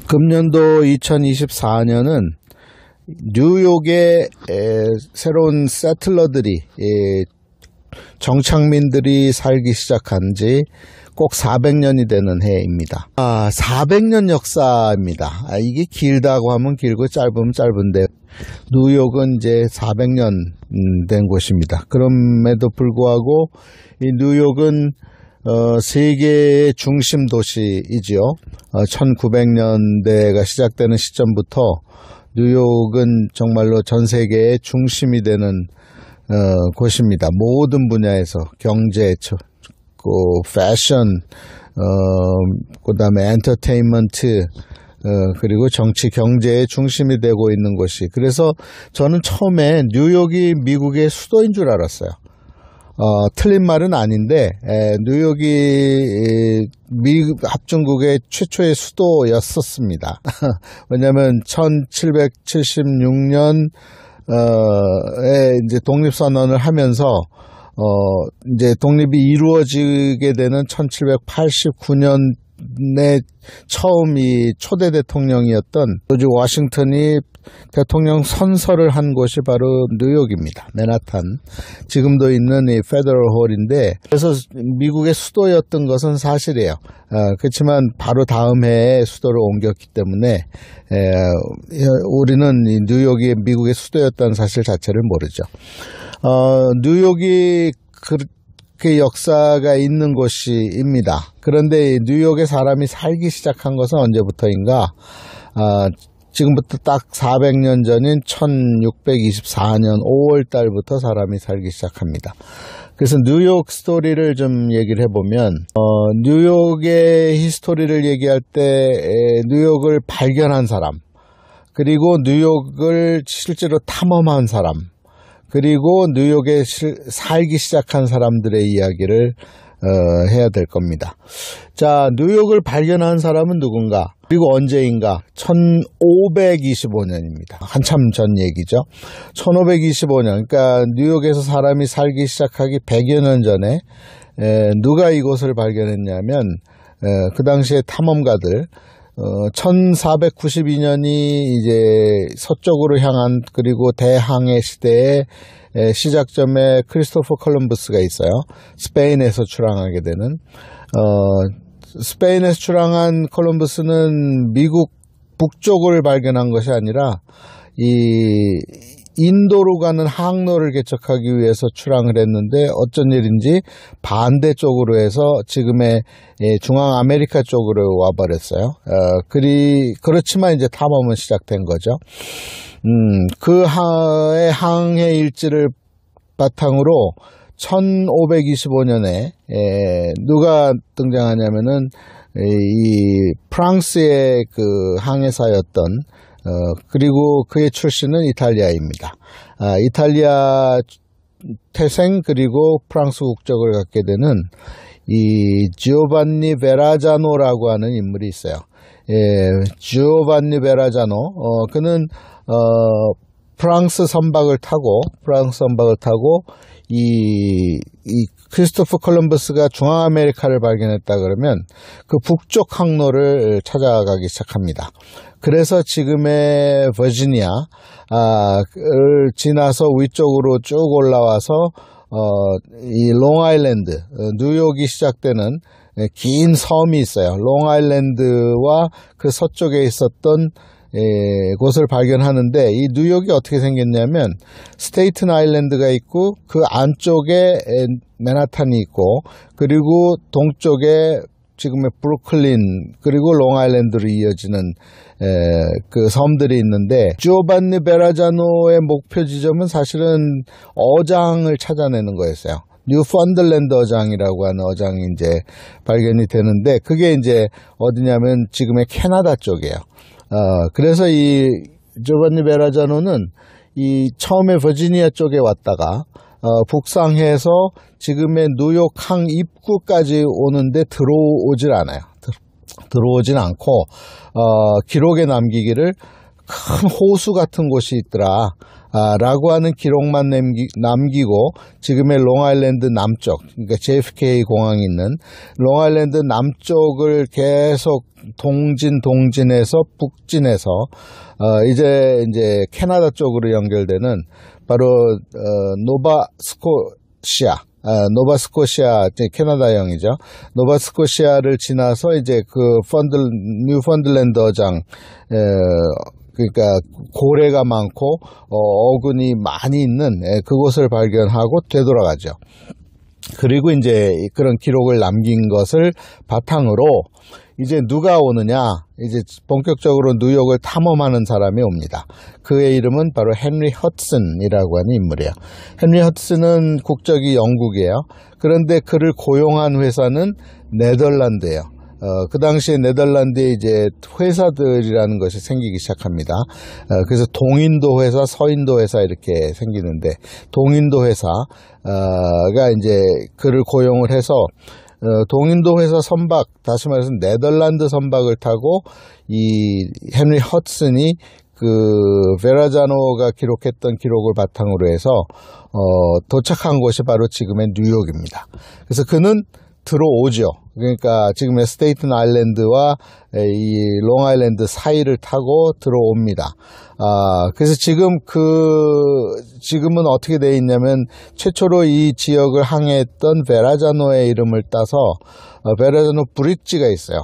금년도 2024년은 뉴욕의 새로운 세틀러들이 정착민들이 살기 시작한 지 꼭 400년이 되는 해입니다. 400년 역사입니다. 이게 길다고 하면 길고 짧으면 짧은데 뉴욕은 이제 400년 된 곳입니다. 그럼에도 불구하고 이 뉴욕은 세계의 중심 도시이지요. 1900년대가 시작되는 시점부터 뉴욕은 정말로 전 세계의 중심이 되는 곳입니다. 모든 분야에서 경제, 패션, 그다음에 엔터테인먼트, 그리고 정치, 경제의 중심이 되고 있는 곳이. 그래서 저는 처음에 뉴욕이 미국의 수도인 줄 알았어요. 틀린 말은 아닌데 뉴욕이 미국 합중국의 최초의 수도였었습니다. 왜냐하면 1776년에 이제 독립선언을 하면서 이제 독립이 이루어지게 되는 1789년에 처음 이 초대 대통령이었던 조지 워싱턴이 대통령 선서를 한 곳이 바로 뉴욕입니다. 맨하탄. 지금도 있는 이 페더럴홀인데, 그래서 미국의 수도였던 것은 사실이에요. 그렇지만 바로 다음 해에 수도를 옮겼기 때문에 우리는 이 뉴욕이 미국의 수도였다는 사실 자체를 모르죠. 뉴욕이 그렇게 역사가 있는 곳입니다. 그런데 뉴욕에 사람이 살기 시작한 것은 언제부터인가? 지금부터 딱 400년 전인 1624년 5월 달부터 사람이 살기 시작합니다. 그래서 뉴욕 스토리를 좀 얘기를 해보면, 뉴욕의 히스토리를 얘기할 때 뉴욕을 발견한 사람, 그리고 뉴욕을 실제로 탐험한 사람, 그리고 뉴욕에 살기 시작한 사람들의 이야기를 해야 될 겁니다. 자, 뉴욕을 발견한 사람은 누군가? 그리고 언제인가? 1525년입니다. 한참 전 얘기죠. 1525년. 그러니까 뉴욕에서 사람이 살기 시작하기 100여 년 전에 누가 이곳을 발견했냐면 그 당시에 탐험가들 1492년이 이제 서쪽으로 향한, 그리고 대항해 시대의 시작점에 크리스토퍼 콜럼버스가 있어요. 스페인에서 출항하게 되는. 스페인에서 출항한 콜럼버스는 미국 북쪽을 발견한 것이 아니라 이 인도로 가는 항로를 개척하기 위해서 출항을 했는데, 어쩐 일인지 반대쪽으로 해서 지금의 중앙 아메리카 쪽으로 와버렸어요. 그렇지만 이제 탐험은 시작된 거죠. 그 항해 일지를 바탕으로 1525년에 누가 등장하냐면은 이 프랑스의 그 항해사였던 그리고 그의 출신은 이탈리아입니다. 이탈리아 태생, 그리고 프랑스 국적을 갖게 되는 이 지오반니 베라자노라고 하는 인물이 있어요. 지오반니 베라자노. 그는 프랑스 선박을 타고 이 크리스토퍼 콜럼버스가 중앙아메리카를 발견했다 그러면 그 북쪽 항로를 찾아가기 시작합니다. 그래서 지금의 버지니아를 지나서 위쪽으로 쭉 올라와서 이 롱아일랜드, 뉴욕이 시작되는 긴 섬이 있어요. 롱아일랜드와 그 서쪽에 있었던 곳을 발견하는데, 이 뉴욕이 어떻게 생겼냐면 스테이튼 아일랜드가 있고 그 안쪽에 맨하탄이 있고, 그리고 동쪽에 지금의 브루클린, 그리고 롱아일랜드로 이어지는 그 섬들이 있는데, 지오반니 베라자노의 목표 지점은 사실은 어장을 찾아내는 거였어요. 뉴펀들랜드 어장이라고 하는 어장이 이제 발견이 되는데, 그게 이제 어디냐면 지금의 캐나다 쪽이에요. 그래서 이 지오반니 베라자노는 이 처음에 버지니아 쪽에 왔다가 북상해서 지금의 뉴욕 항 입구까지 오는데 들어오질 않아요. 들어오진 않고 기록에 남기기를 큰 호수 같은 곳이 있더라. 라고 하는 기록만 남기고 지금의 롱아일랜드 남쪽, 그러니까 JFK 공항이 있는 롱아일랜드 남쪽을 계속 동진해서 북진해서 이제 캐나다 쪽으로 연결되는 바로 노바스코시아 캐나다형이죠. 노바스코시아를 지나서 이제 그 뉴펀들랜드 어장 그러니까 고래가 많고 어군이 많이 있는 그곳을 발견하고 되돌아가죠. 그리고 이제 그런 기록을 남긴 것을 바탕으로 이제 누가 오느냐, 이제 본격적으로 뉴욕을 탐험하는 사람이 옵니다. 그의 이름은 바로 헨리 허슨이라고 하는 인물이에요. 헨리 허슨은 국적이 영국이에요. 그런데 그를 고용한 회사는 네덜란드예요. 그 당시에 네덜란드에 이제 회사들이라는 것이 생기기 시작합니다. 그래서 동인도 회사, 서인도 회사 이렇게 생기는데, 동인도 회사가 이제 그를 고용을 해서 동인도 회사 선박, 다시 말해서 네덜란드 선박을 타고 이 헨리 허슨이 그 베라자노가 기록했던 기록을 바탕으로 해서 도착한 곳이 바로 지금의 뉴욕입니다. 그래서 그는 들어오죠. 그러니까 지금의 스테이튼 아일랜드와 이 롱아일랜드 사이를 타고 들어옵니다. 그래서 지금은 어떻게 되어 있냐면 최초로 이 지역을 항해했던 베라자노의 이름을 따서 베라자노 브릿지가 있어요.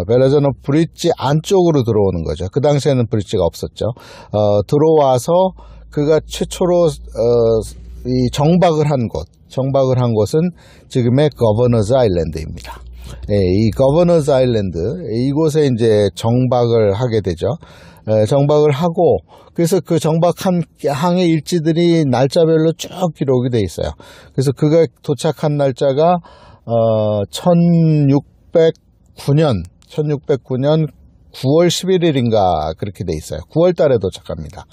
베라자노 브릿지 안쪽으로 들어오는 거죠. 그 당시에는 브릿지가 없었죠. 들어와서 그가 최초로 이 정박을 한 곳은 지금의 거버너즈 아일랜드입니다. 이 거버너즈 아일랜드, 이곳에 이제 정박을 하게 되죠. 정박을 하고, 그래서 그 정박한 항해 일지들이 날짜별로 쭉 기록이 돼 있어요. 그래서 그가 도착한 날짜가 1609년 9월 11일인가 그렇게 돼 있어요. 9월 달에 도착합니다.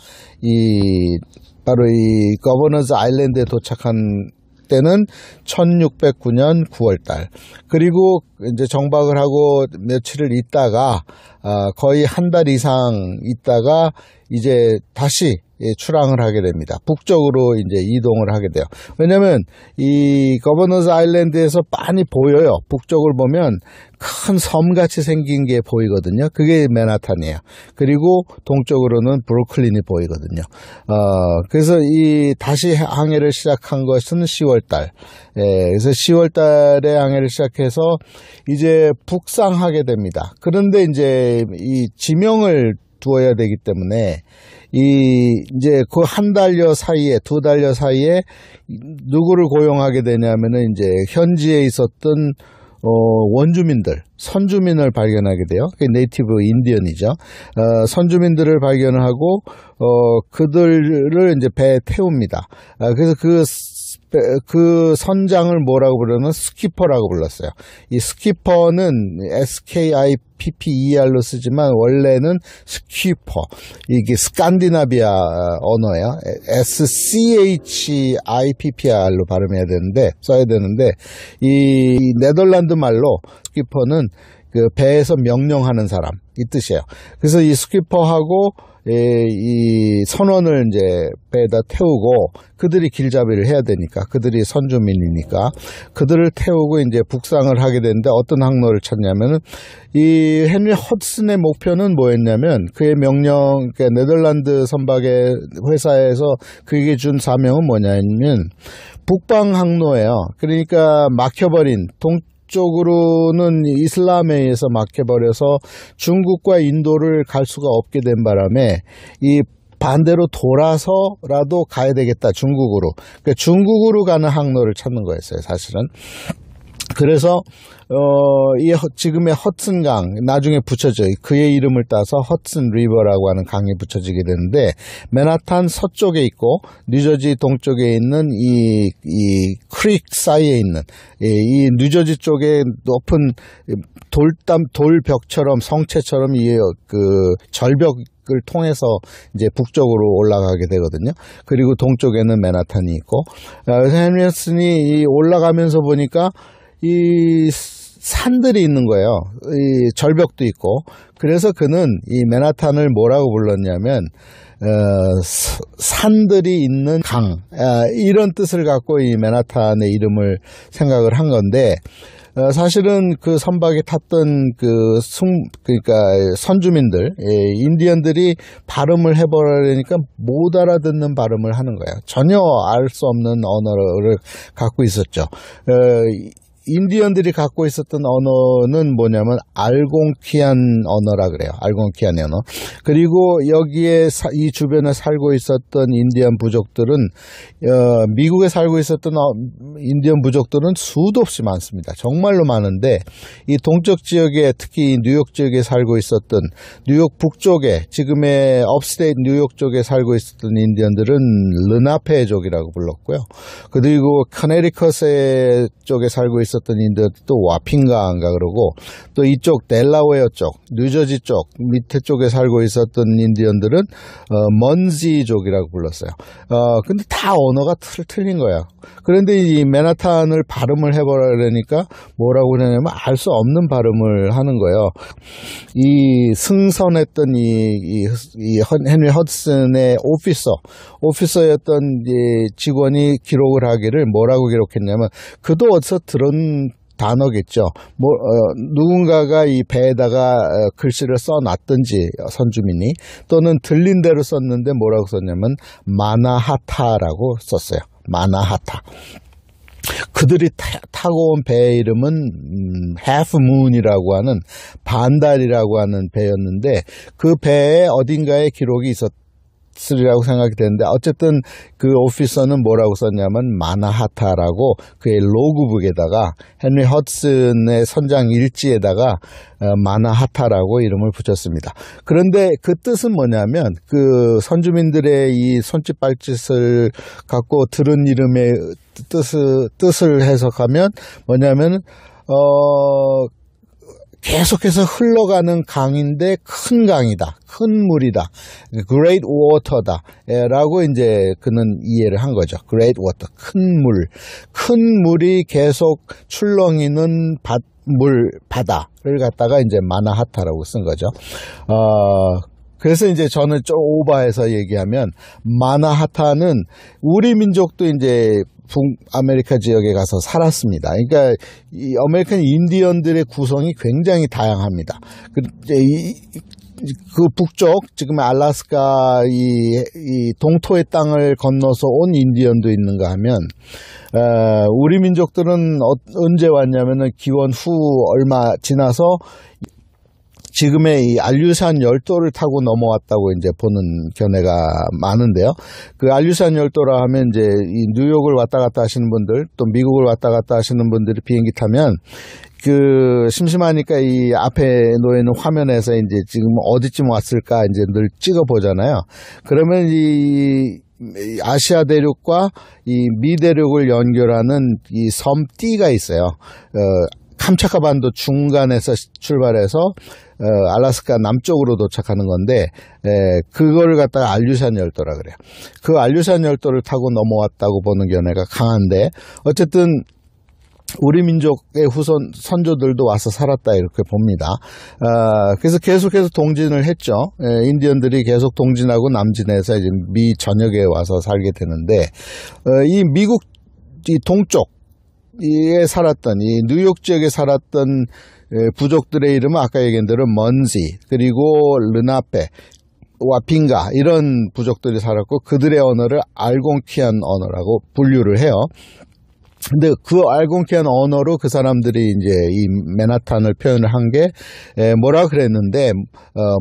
바로 이 거버너즈 아일랜드에 도착한 때는 1609년 9월달. 그리고 이제 정박을 하고 며칠을 있다가 거의 한 달 이상 있다가 이제 다시 출항을 하게 됩니다. 북쪽으로 이제 이동을 하게 돼요. 왜냐면 이 거버너즈 아일랜드에서 많이 보여요. 북쪽을 보면 큰 섬같이 생긴 게 보이거든요. 그게 맨하탄이에요. 그리고 동쪽으로는 브루클린이 보이거든요. 그래서 다시 항해를 시작한 것은 10월달. 그래서 10월달에 항해를 시작해서 이제 북상하게 됩니다. 그런데 이제 이 지명을 두어야 되기 때문에 이제 그 한 달여 사이에, 두 달여 사이에 누구를 고용하게 되냐면은 이제 현지에 있었던 원주민들, 선주민을 발견하게 돼요. 그게 네이티브 인디언이죠. 선주민들을 발견을 하고 그들을 이제 배에 태웁니다. 그래서 그 선장을 뭐라고 부르면 스키퍼라고 불렀어요. 이 스키퍼는 SKIPPER로 쓰지만 원래는 스키퍼, 이게 스칸디나비아 언어예요. SCHIPPR로 써야 되는데 이 네덜란드 말로 스키퍼는 그 배에서 명령하는 사람 이 뜻이에요. 그래서 이 스키퍼하고 이 선원을 이제 배에다 태우고 그들이 길잡이를 해야 되니까, 그들이 선주민이니까 그들을 태우고 이제 북상을 하게 되는데 어떤 항로를 찾냐면은 이 헨리 허슨의 목표는 뭐였냐면 그의 명령, 그러니까 네덜란드 선박의 회사에서 그에게 준 사명은 뭐냐면 북방 항로예요. 그러니까 막혀버린 쪽으로는 이슬람에 의해서 막혀버려서 중국과 인도를 갈 수가 없게 된 바람에 이 반대로 돌아서라도 가야 되겠다, 중국으로. 그러니까 중국으로 가는 항로를 찾는 거였어요, 사실은. 그래서 지금의 허슨강, 나중에 붙여져 그의 이름을 따서 허슨 리버라고 하는 강이 붙여지게 되는데, 맨하탄 서쪽에 있고 뉴저지 동쪽에 있는 이 크릭 사이에 있는 이 뉴저지 쪽에 높은 돌벽처럼, 성체처럼 그 절벽 을 통해서 이제 북쪽으로 올라가게 되거든요. 그리고 동쪽에는 맨하탄이 있고, 그래서 헨리 허슨이 올라가면서 보니까 이 산들이 있는 거예요. 이 절벽도 있고. 그래서 그는 이 맨하탄을 뭐라고 불렀냐면 산들이 있는 강, 이런 뜻을 갖고 이 맨하탄의 이름을 생각을 한 건데, 사실은 그 선박에 탔던 그러니까 선주민들, 인디언들이 발음을 해보려니까 못 알아듣는 발음을 하는 거예요. 전혀 알 수 없는 언어를 갖고 있었죠. 인디언들이 갖고 있었던 언어는 뭐냐면 알곤키안 언어라 그래요. 알곤키안 언어. 그리고 여기에 이 주변에 살고 있었던 인디언 부족들은 미국에 살고 있었던 인디언 부족들은 수도 없이 많습니다. 정말로 많은데 이 동쪽 지역에 특히 뉴욕 지역에 살고 있었던 뉴욕 북쪽에 지금의 업스테이트 뉴욕 쪽에 살고 있었던 인디언들은 르나페족이라고 불렀고요. 그리고 커네리컷 쪽에 살고 있었던 인디언도 와핑가인가 그러고 또 이쪽 델라웨어 쪽, 뉴저지 쪽 밑에 쪽에 살고 있었던 인디언들은 먼지족이라고 불렀어요. 근데 다 언어가 틀린 거야. 그런데 이 맨하탄을 발음을 해보라 그러니까 뭐라고 그러냐면 알 수 없는 발음을 하는 거예요. 이 승선했던 이 헨리 허드슨의 오피서였던 이 직원이 기록을 하기를 뭐라고 기록했냐면 그도 어디서 들은 단어겠죠. 누군가가 이 배에다가 글씨를 써놨든지 선주민이 또는 들린 대로 썼는데 뭐라고 썼냐면 마나하타라고 썼어요. 마나하타. 그들이 타고 온 배의 이름은 Half Moon이라고 하는 반달이라고 하는 배였는데 그 배에 어딘가에 기록이 있었으리라고 생각이 되는데 어쨌든 그 오피서는 뭐라고 썼냐면 마나하타라고 그의 로그북에다가 헨리 허드슨의 선장 일지에다가 마나하타라고 이름을 붙였습니다. 그런데 그 뜻은 뭐냐면 그 선주민들의 이 손짓 발짓을 갖고 들은 이름의 뜻을 해석하면 뭐냐면 계속해서 흘러가는 강인데 큰 강이다. 큰 물이다. Great water다. 라고 이제 그는 이해를 한 거죠. Great water. 큰 물. 큰 물이 계속 출렁이는 바다를 갖다가 이제 마나하타라고 쓴 거죠. 그래서 이제 저는 좀 오버해서 얘기하면 마나하타는 우리 민족도 이제 북아메리카 지역에 가서 살았습니다. 그러니까 이 아메리칸 인디언들의 구성이 굉장히 다양합니다. 그 북쪽 지금 알래스카 이 동토의 땅을 건너서 온 인디언도 있는가 하면 우리 민족들은 언제 왔냐면은 기원 후 얼마 지나서 지금의 이 알류산 열도를 타고 넘어왔다고 이제 보는 견해가 많은데요. 그 알류산 열도라 하면 이제 이 뉴욕을 왔다 갔다 하시는 분들, 또 미국을 왔다 갔다 하시는 분들이 비행기 타면 그 심심하니까 이 앞에 놓여있는 화면에서 이제 지금 어디쯤 왔을까 이제 늘 찍어 보잖아요. 그러면 이 아시아 대륙과 이 미 대륙을 연결하는 이 섬 띠가 있어요. 캄차카 반도 중간에서 출발해서 알래스카 남쪽으로 도착하는 건데 그거를 갖다가 알류산 열도라 그래요. 그 알류산 열도를 타고 넘어왔다고 보는 견해가 강한데 어쨌든 우리 민족의 후손 선조들도 와서 살았다 이렇게 봅니다. 그래서 계속해서 동진을 했죠. 인디언들이 계속 동진하고 남진해서 이제 미 전역에 와서 살게 되는데 이 미국 이 동쪽 에 살았던 이 뉴욕 지역에 살았던 부족들의 이름은 아까 얘기한 대로 먼지 그리고 르나페 와핑가 이런 부족들이 살았고 그들의 언어를 알곤키안 언어라고 분류를 해요. 근데 그 알곤키안 언어로 그 사람들이 이제 이 맨하탄을 표현을 한 게 뭐라 그랬는데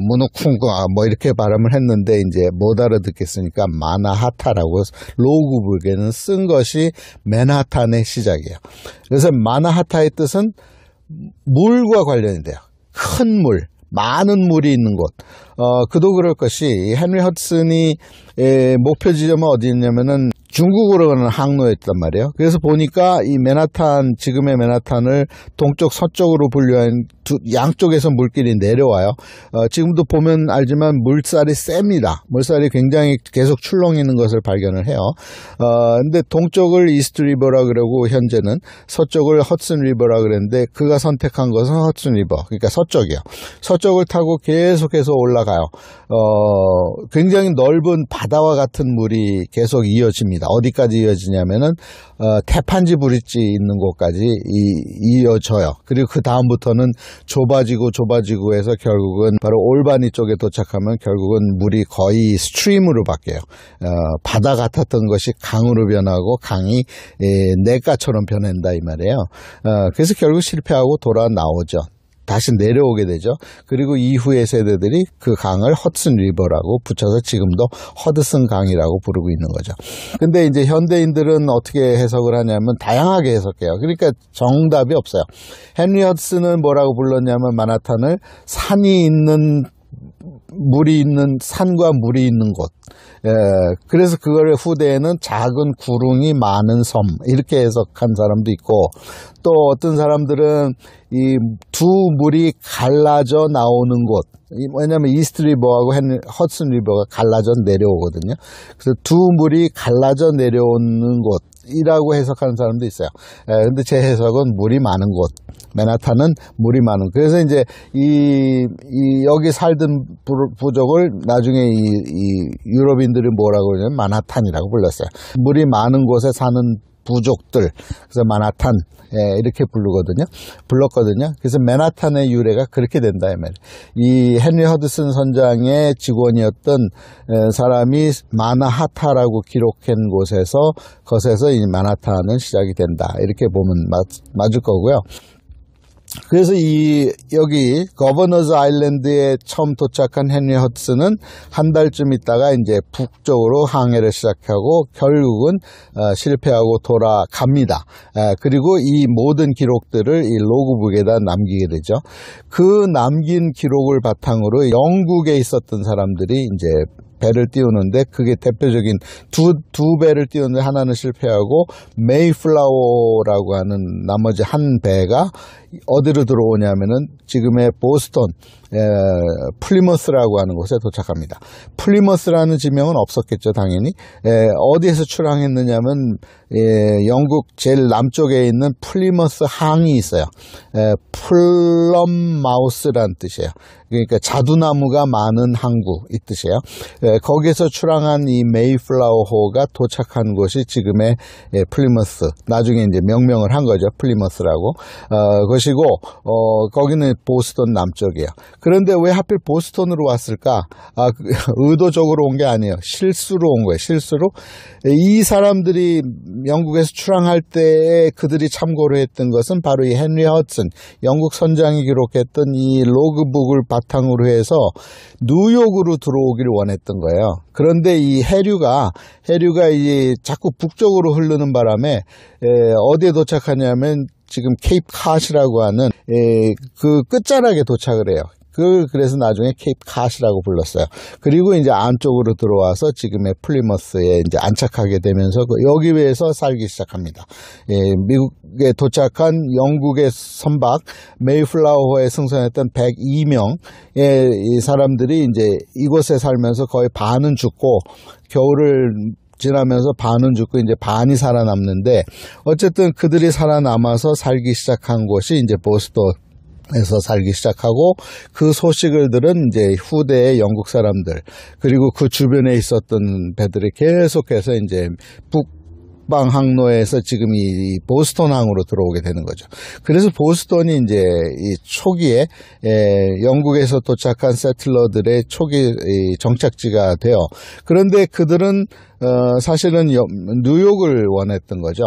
무누쿵가 뭐 이렇게 발음을 했는데 이제 못 알아듣겠으니까 마나하타라고 로그북에는 쓴 것이 맨하탄의 시작이에요. 그래서 마나하타의 뜻은 물과 관련이 돼요. 큰 물. 많은 물이 있는 곳. 그도 그럴 것이 헨리 허드슨이 목표 지점은 어디였냐면은 중국으로 가는 항로였단 말이에요. 그래서 보니까 이 맨하탄, 지금의 맨하탄을 동쪽 서쪽으로 분류한 양쪽에서 물길이 내려와요. 지금도 보면 알지만 물살이 셉니다. 물살이 굉장히 계속 출렁이는 것을 발견을 해요. 근데 동쪽을 이스트 리버라 그러고 현재는 서쪽을 허슨 리버라 그랬는데 그가 선택한 것은 허슨 리버, 그러니까 서쪽이요. 서쪽을 타고 계속해서 올라가요. 굉장히 넓은 바다와 같은 물이 계속 이어집니다. 어디까지 이어지냐면은 태판지 브릿지 있는 곳까지 이어져요. 그리고 그 다음부터는 좁아지고 해서 결국은 바로 올바니 쪽에 도착하면 결국은 물이 거의 스트림으로 바뀌어요. 바다 같았던 것이 강으로 변하고 강이 냇가처럼 변한다 이 말이에요. 그래서 결국 실패하고 돌아 나오죠. 다시 내려오게 되죠. 그리고 이후의 세대들이 그 강을 허슨 리버라고 붙여서 지금도 허드슨 강이라고 부르고 있는 거죠. 근데 이제 현대인들은 어떻게 해석을 하냐면 다양하게 해석해요. 그러니까 정답이 없어요. 헨리 허드슨은 뭐라고 불렀냐면 만하탄을 산이 있는 물이 있는 산과 물이 있는 곳. 그래서 그걸 후대에는 작은 구릉이 많은 섬 이렇게 해석한 사람도 있고 또 어떤 사람들은 이 두 물이 갈라져 나오는 곳. 왜냐하면 이스트 리버하고 허슨 리버가 갈라져 내려오거든요. 그래서 두 물이 갈라져 내려오는 곳이라고 해석하는 사람도 있어요. 근데 제 해석은 물이 많은 곳. 맨하탄은 물이 많은. 그래서 이제 여기 살던 부족을 나중에 이 유럽인들이 뭐라고 그러냐면 만하탄이라고 불렀어요. 물이 많은 곳에 사는 부족들. 그래서 만하탄 이렇게 불렀거든요. 그래서 맨하탄의 유래가 그렇게 된다 이 말이에요. 이 헨리 허드슨 선장의 직원이었던 사람이 마나하타라고 기록한 것에서 이 만하탄은 시작이 된다. 이렇게 보면 맞을 거고요. 그래서 여기 거버너즈 아일랜드에 처음 도착한 헨리 허드슨은 한 달쯤 있다가 이제 북쪽으로 항해를 시작하고 결국은 실패하고 돌아갑니다. 그리고 이 모든 기록들을 이 로그북에다 남기게 되죠. 그 남긴 기록을 바탕으로 영국에 있었던 사람들이 이제 배를 띄우는데 그게 대표적인 두 배를 띄우는데 하나는 실패하고 메이플라워라고 하는 나머지 한 배가 어디로 들어오냐면은 지금의 보스턴 플리머스라고 하는 곳에 도착합니다. 플리머스라는 지명은 없었겠죠, 당연히. 어디에서 출항했느냐면 영국 제일 남쪽에 있는 플리머스 항이 있어요. 플럼마우스란 뜻이에요. 그러니까 자두나무가 많은 항구 이 뜻이에요. 거기서 출항한 이 메이플라워호가 도착한 곳이 지금의 플리머스. 나중에 이제 명명을 한 거죠, 플리머스라고. 것이고 거기는 보스턴 남쪽이에요. 그런데 왜 하필 보스턴으로 왔을까? 의도적으로 온 게 아니에요. 실수로 온 거예요. 실수로. 이 사람들이 영국에서 출항할 때 그들이 참고로 했던 것은 바로 이 헨리 허드슨, 영국 선장이 기록했던 이 로그북을 바탕으로 해서 뉴욕으로 들어오기를 원했던 거예요. 그런데 이 해류가 이제 자꾸 북쪽으로 흐르는 바람에 어디에 도착하냐면 지금 케이프 캇이라고 하는 그 끝자락에 도착을 해요. 그래서 나중에 케이프 캇이라고 불렀어요. 그리고 이제 안쪽으로 들어와서 지금의 플리머스에 이제 안착하게 되면서 여기에서 살기 시작합니다. 미국에 도착한 영국의 선박 메이플라워호에 승선했던 102명의 이 사람들이 이제 이곳에 살면서 거의 반은 죽고 겨울을 지나면서 반은 죽고 이제 반이 살아남는데 어쨌든 그들이 살아남아서 살기 시작한 곳이 이제 보스턴에서 살기 시작하고 그 소식을 들은 이제 후대의 영국 사람들 그리고 그 주변에 있었던 배들이 계속해서 이제 북방 항로에서 지금 이 보스턴 항으로 들어오게 되는 거죠. 그래서 보스턴이 이제 이 초기에 영국에서 도착한 세틀러들의 초기 정착지가 돼요. 그런데 그들은 사실은 뉴욕을 원했던 거죠.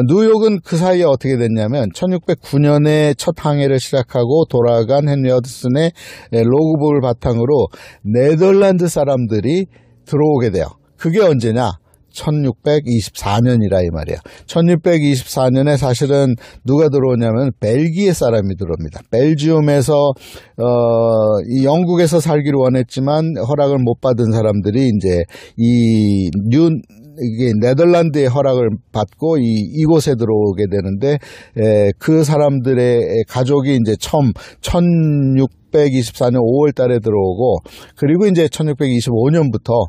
뉴욕은 그 사이에 어떻게 됐냐면 1609년에 첫 항해를 시작하고 돌아간 헨리 허드슨의 로그북을 바탕으로 네덜란드 사람들이 들어오게 돼요. 그게 언제냐? 1624년이라 이 말이에요. 1624년에 사실은 누가 들어오냐면 벨기에 사람이 들어옵니다. 벨지움에서 이 영국에서 살기를 원했지만 허락을 못 받은 사람들이 이제 이 이게 네덜란드의 허락을 받고 이곳에 들어오게 되는데, 그 사람들의 가족이 이제 처음 1624년 5월 달에 들어오고, 그리고 이제 1625년부터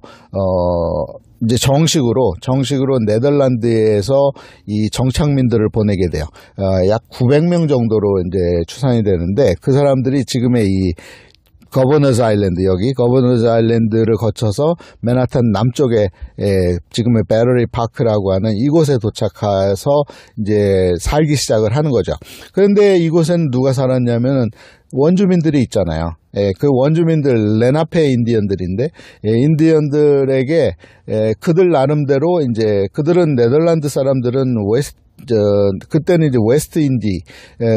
이제 정식으로 네덜란드에서 이 정착민들을 보내게 돼요. 약 900명 정도로 이제 추산이 되는데, 그 사람들이 지금의 이 거버너스 아일랜드, 여기 거버너스 아일랜드를 거쳐서 맨하탄 남쪽에 지금의 배러리 파크라고 하는 이곳에 도착해서 이제 살기 시작을 하는 거죠. 그런데 이곳에는 누가 살았냐면은 원주민들이 있잖아요. 그 원주민들 레나페 인디언들인데, 인디언들에게 그들 나름대로 이제 그들은 네덜란드 사람들은 그때는 이제 웨스트 인디,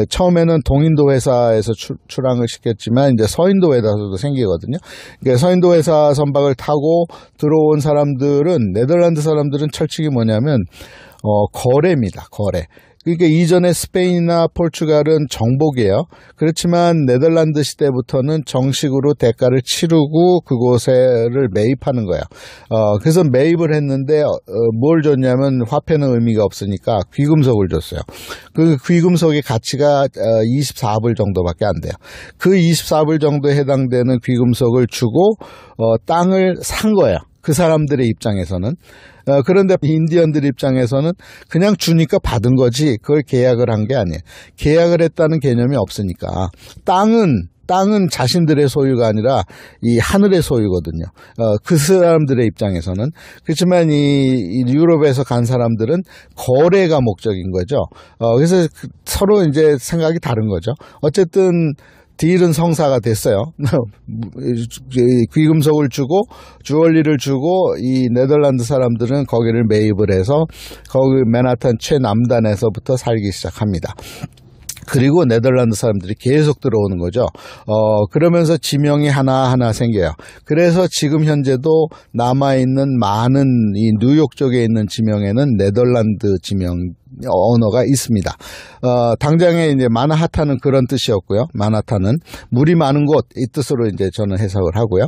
처음에는 동인도 회사에서 출항을 시켰지만 이제 서인도 회사도 생기거든요. 그러니까 서인도 회사 선박을 타고 들어온 사람들은, 네덜란드 사람들은 철칙이 뭐냐면 거래입니다. 거래. 그러니까 이전에 스페인이나 포르투갈은 정복이에요. 그렇지만 네덜란드 시대부터는 정식으로 대가를 치르고 그곳에를 매입하는 거예요. 그래서 매입을 했는데 뭘 줬냐면, 화폐는 의미가 없으니까 귀금속을 줬어요. 그 귀금속의 가치가 24불 정도밖에 안 돼요. 그 24불 정도에 해당되는 귀금속을 주고 땅을 산 거예요. 그 사람들의 입장에서는. 그런데 인디언들 입장에서는 그냥 주니까 받은 거지, 그걸 계약을 한 게 아니에요. 계약을 했다는 개념이 없으니까. 땅은 자신들의 소유가 아니라 이 하늘의 소유거든요. 그 사람들의 입장에서는. 그렇지만 이 유럽에서 간 사람들은 거래가 목적인 거죠. 그래서 서로 이제 생각이 다른 거죠. 어쨌든 딜은 성사가 됐어요. 귀금속을 주고 주얼리를 주고 이 네덜란드 사람들은 거기를 매입을 해서 거기 맨하탄 최남단에서부터 살기 시작합니다. 그리고 네덜란드 사람들이 계속 들어오는 거죠. 그러면서 지명이 하나하나 생겨요. 그래서 지금 현재도 남아있는 많은 이 뉴욕 쪽에 있는 지명에는 네덜란드 지명 언어가 있습니다. 당장에 이제 마나하탄은 그런 뜻이었고요. 마나탄은 물이 많은 곳, 이 뜻으로 이제 저는 해석을 하고요.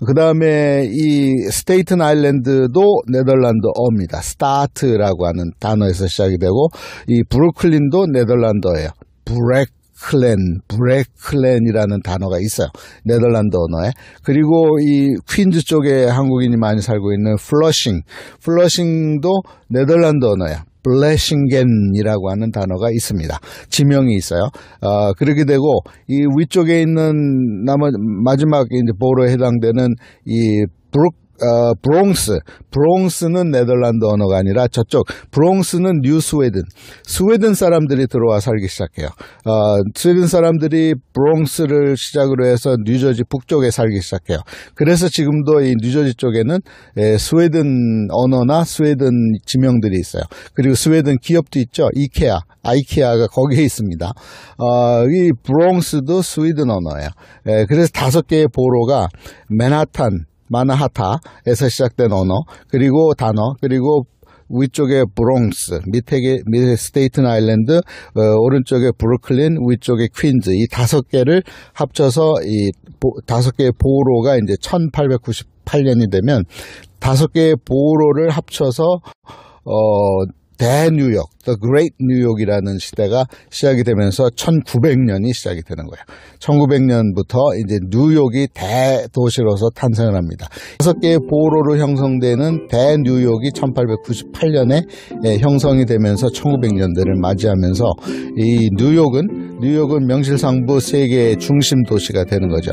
그 다음에 이 스테이튼 아일랜드도 네덜란드어입니다. 스타트라고 하는 단어에서 시작이 되고, 이 브루클린도 네덜란드어예요. 브레클랜이라는 단어가 있어요. 네덜란드 언어에. 그리고 이 퀸즈 쪽에 한국인이 많이 살고 있는 플러싱도 네덜란드 언어야. 블레싱겐이라고 하는 단어가 있습니다. 지명이 있어요. 그렇게 되고, 이 위쪽에 있는 마지막 이제 보로에 해당되는 이 브롱스는 네덜란드 언어가 아니라 저쪽 브롱스는 뉴 스웨덴 사람들이 들어와 살기 시작해요. 스웨덴 사람들이 브롱스를 시작으로 해서 뉴저지 북쪽에 살기 시작해요. 그래서 지금도 이 뉴저지 쪽에는 스웨덴 언어나 스웨덴 지명들이 있어요. 그리고 스웨덴 기업도 있죠. 아이케아가 거기에 있습니다. 이 브롱스도 스웨덴 언어예요. 그래서 5개의 보로가 마나하타에서 시작된 언어, 그리고 단어, 그리고 위쪽에 브롱스, 밑에 스테이튼 아일랜드, 오른쪽에 브루클린, 위쪽에 퀸즈, 이 5개를 합쳐서 이 5개의 보로가 이제 1898년이 되면 5개의 보로를 합쳐서 대뉴욕, The Great New York이라는 시대가 시작이 되면서 1900년이 시작이 되는 거예요. 1900년부터 이제 뉴욕이 대도시로서 탄생을 합니다. 5개의 보로로 형성되는 대뉴욕이 1898년에 형성이 되면서 1900년대를 맞이하면서 이 뉴욕은 명실상부 세계의 중심 도시가 되는 거죠.